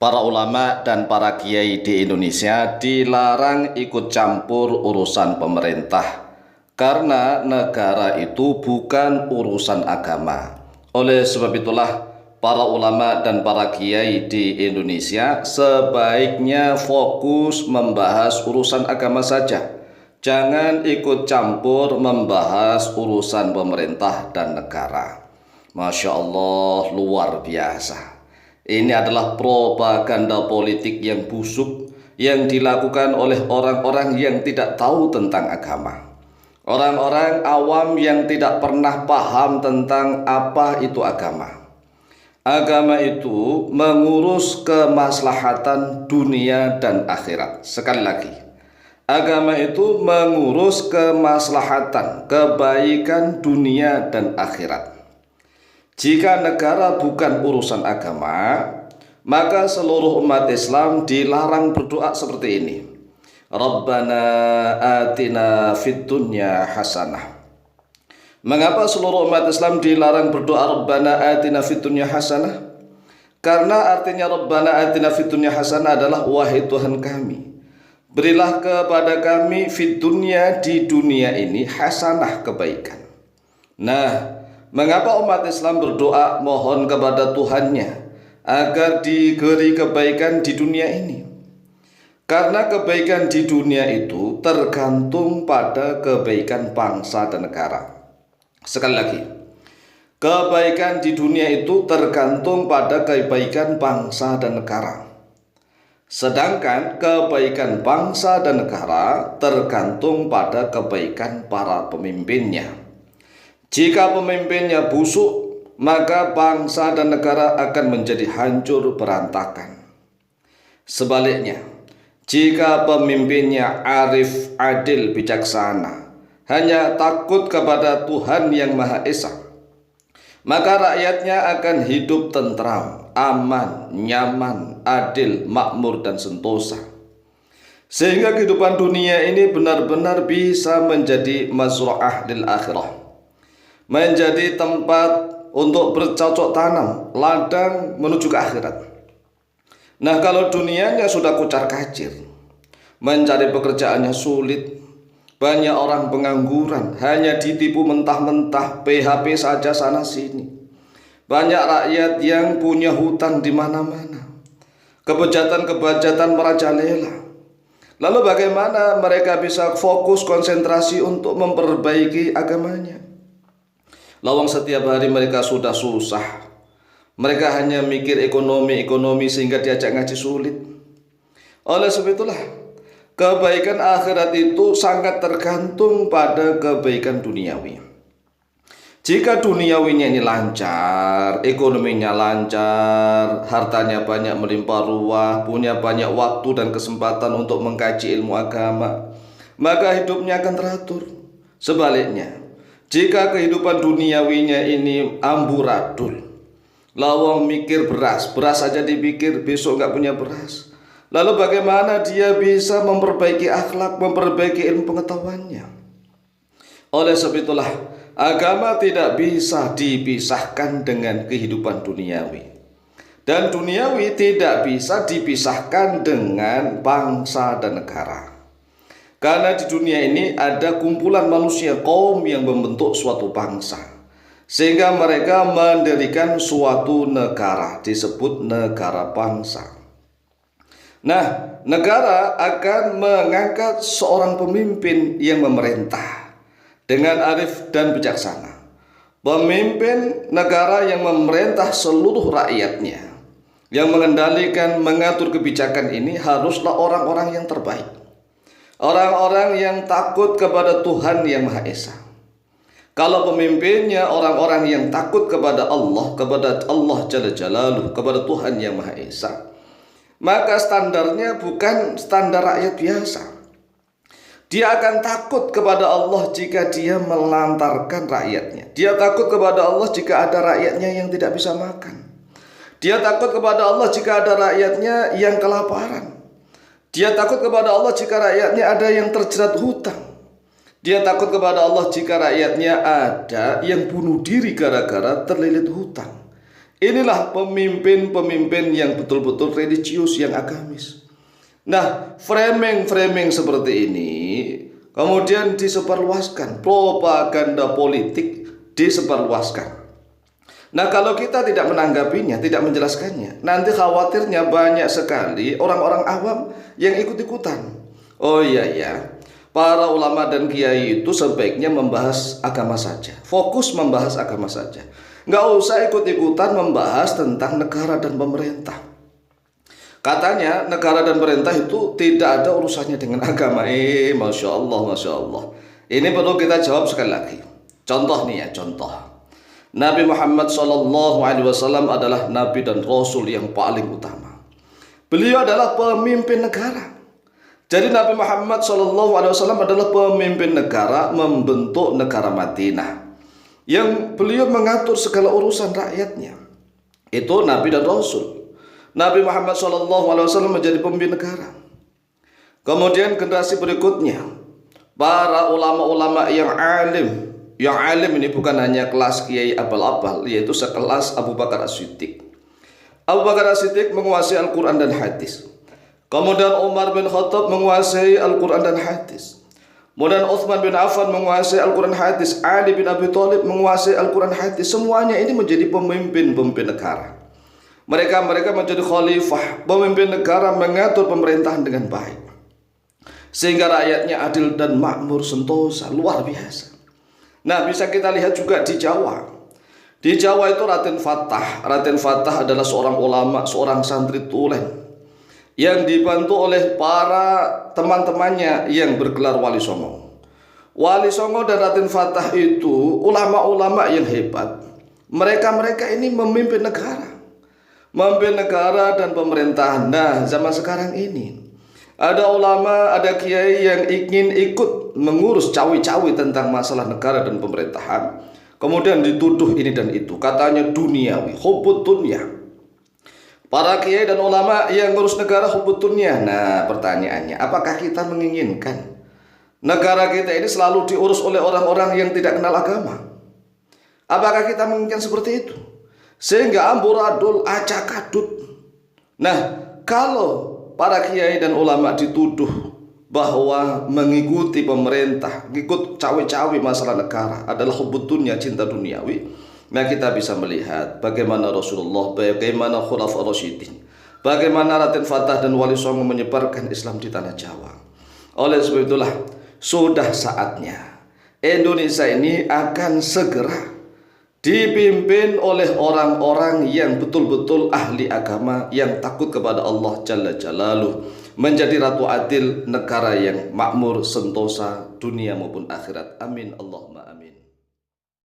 Para ulama dan para kiai di Indonesia dilarang ikut campur urusan pemerintah karena negara itu bukan urusan agama. Oleh sebab itulah para ulama dan para kiai di Indonesia sebaiknya fokus membahas urusan agama saja. Jangan ikut campur membahas urusan pemerintah dan negara. Masya Allah, luar biasa. Ini adalah propaganda politik yang busuk yang dilakukan oleh orang-orang yang tidak tahu tentang agama. Orang-orang awam yang tidak pernah paham tentang apa itu agama. Agama itu mengurus kemaslahatan dunia dan akhirat. Sekali lagi, agama itu mengurus kemaslahatan, kebaikan dunia dan akhirat. Jika negara bukan urusan agama, maka seluruh umat Islam dilarang berdoa seperti ini. Rabbana atina fid dunya hasanah. Mengapa seluruh umat Islam dilarang berdoa Rabbana atina fid dunya hasanah? Karena artinya Rabbana atina fid dunya hasanah adalah wahai Tuhan kami, berilah kepada kami fid dunya, di dunia ini, hasanah, kebaikan. Nah, mengapa umat Islam berdoa mohon kepada Tuhannya agar diberi kebaikan di dunia ini? Karena kebaikan di dunia itu tergantung pada kebaikan bangsa dan negara. Sekali lagi, kebaikan di dunia itu tergantung pada kebaikan bangsa dan negara. Sedangkan kebaikan bangsa dan negara tergantung pada kebaikan para pemimpinnya. Jika pemimpinnya busuk, maka bangsa dan negara akan menjadi hancur berantakan. Sebaliknya, jika pemimpinnya arif, adil, bijaksana, hanya takut kepada Tuhan yang Maha Esa, maka rakyatnya akan hidup tentram, aman, nyaman, adil, makmur, dan sentosa. Sehingga kehidupan dunia ini benar-benar bisa menjadi mazra'ah lil akhirah, menjadi tempat untuk bercocok tanam, ladang menuju ke akhirat. Nah, kalau dunianya sudah kucar-kacir, mencari pekerjaannya sulit, banyak orang pengangguran, hanya ditipu mentah-mentah, PHP saja sana sini. Banyak rakyat yang punya hutang di mana-mana, kebejatan-kebejatan merajalela. Lalu bagaimana mereka bisa fokus konsentrasi untuk memperbaiki agamanya? Lawang setiap hari mereka sudah susah. Mereka hanya mikir ekonomi sehingga diajak ngaji sulit. Oleh sebab itulah, kebaikan akhirat itu sangat tergantung pada kebaikan duniawi. Jika duniawinya ini lancar, ekonominya lancar, hartanya banyak melimpah ruah, punya banyak waktu dan kesempatan untuk mengkaji ilmu agama, maka hidupnya akan teratur. Sebaliknya, jika kehidupan duniawinya ini amburadul, lawang mikir beras saja dipikir, besok nggak punya beras. Lalu bagaimana dia bisa memperbaiki akhlak, memperbaiki ilmu pengetahuannya? Oleh sebab itulah, agama tidak bisa dipisahkan dengan kehidupan duniawi. Dan duniawi tidak bisa dipisahkan dengan bangsa dan negara. Karena di dunia ini ada kumpulan manusia, kaum yang membentuk suatu bangsa, sehingga mereka mendirikan suatu negara, disebut negara bangsa. Nah, negara akan mengangkat seorang pemimpin yang memerintah dengan arif dan bijaksana. Pemimpin negara yang memerintah seluruh rakyatnya, yang mengendalikan, mengatur kebijakan ini haruslah orang-orang yang terbaik. Orang-orang yang takut kepada Tuhan yang Maha Esa. Kalau pemimpinnya orang-orang yang takut kepada Allah Jalla Jalaluh, kepada Tuhan yang Maha Esa, maka standarnya bukan standar rakyat biasa. Dia akan takut kepada Allah jika dia melantarkan rakyatnya. Dia takut kepada Allah jika ada rakyatnya yang tidak bisa makan. Dia takut kepada Allah jika ada rakyatnya yang kelaparan. Dia takut kepada Allah jika rakyatnya ada yang terjerat hutang. Dia takut kepada Allah jika rakyatnya ada yang bunuh diri gara-gara terlilit hutang. Inilah pemimpin-pemimpin yang betul-betul religius, yang agamis. Nah, framing-framing seperti ini kemudian disebarluaskan, propaganda politik disebarluaskan. Nah, kalau kita tidak menanggapinya, tidak menjelaskannya, nanti khawatirnya banyak sekali orang-orang awam yang ikut-ikutan. Oh iya, para ulama dan kiai itu sebaiknya membahas agama saja, fokus membahas agama saja. Nggak usah ikut-ikutan membahas tentang negara dan pemerintah. Katanya negara dan pemerintah itu tidak ada urusannya dengan agama. Masya Allah, Masya Allah. Ini perlu kita jawab sekali lagi. Contoh nih ya, contoh. Nabi Muhammad SAW adalah Nabi dan Rasul yang paling utama. Beliau adalah pemimpin negara. Jadi Nabi Muhammad SAW adalah pemimpin negara, membentuk negara Madinah, yang beliau mengatur segala urusan rakyatnya. Itu Nabi dan Rasul. Nabi Muhammad SAW menjadi pemimpin negara. Kemudian generasi berikutnya, para ulama-ulama yang alim. Yang alim ini bukan hanya kelas kiai abal-abal, yaitu sekelas Abu Bakar As-Siddiq. Abu Bakar As-Siddiq menguasai Al-Quran dan hadis. Kemudian Umar bin Khattab menguasai Al-Quran dan hadis. Kemudian Utsman bin Affan menguasai Al-Quran hadis. Ali bin Abi Thalib menguasai Al-Quran hadis. Semuanya ini menjadi pemimpin negara. Mereka menjadi khalifah, pemimpin negara, mengatur pemerintahan dengan baik, sehingga rakyatnya adil dan makmur sentosa, luar biasa. Nah, bisa kita lihat juga di Jawa. Di Jawa itu Raden Fatah. Raden Fatah adalah seorang ulama, seorang santri tulen yang dibantu oleh para teman-temannya yang bergelar Wali Songo. Wali Songo dan Raden Fatah itu ulama-ulama yang hebat. Mereka ini memimpin negara dan pemerintahan. Nah, zaman sekarang ini ada ulama, ada kiai yang ingin ikut mengurus cawi-cawi tentang masalah negara dan pemerintahan. Kemudian dituduh ini dan itu, katanya duniawi, hubbud dunya. Para kiai dan ulama yang ngurus negara hubbud dunya. Nah, pertanyaannya, apakah kita menginginkan negara kita ini selalu diurus oleh orang-orang yang tidak kenal agama? Apakah kita menginginkan seperti itu? Sehingga amburadul, acak-adut. Nah, kalau para kiai dan ulama dituduh bahwa mengikuti pemerintah, ikut cawe-cawe masalah negara adalah hubbud dunya, cinta duniawi, nah kita bisa melihat bagaimana Rasulullah, bagaimana Khulafaur Rasyidin, bagaimana Raden Fatah dan Wali Songo menyebarkan Islam di tanah Jawa. Oleh sebab itulah sudah saatnya Indonesia ini akan segera dipimpin oleh orang-orang yang betul-betul ahli agama, yang takut kepada Allah Jalla Jalaluh, menjadi ratu adil, negara yang makmur sentosa dunia maupun akhirat. Amin Allahumma amin.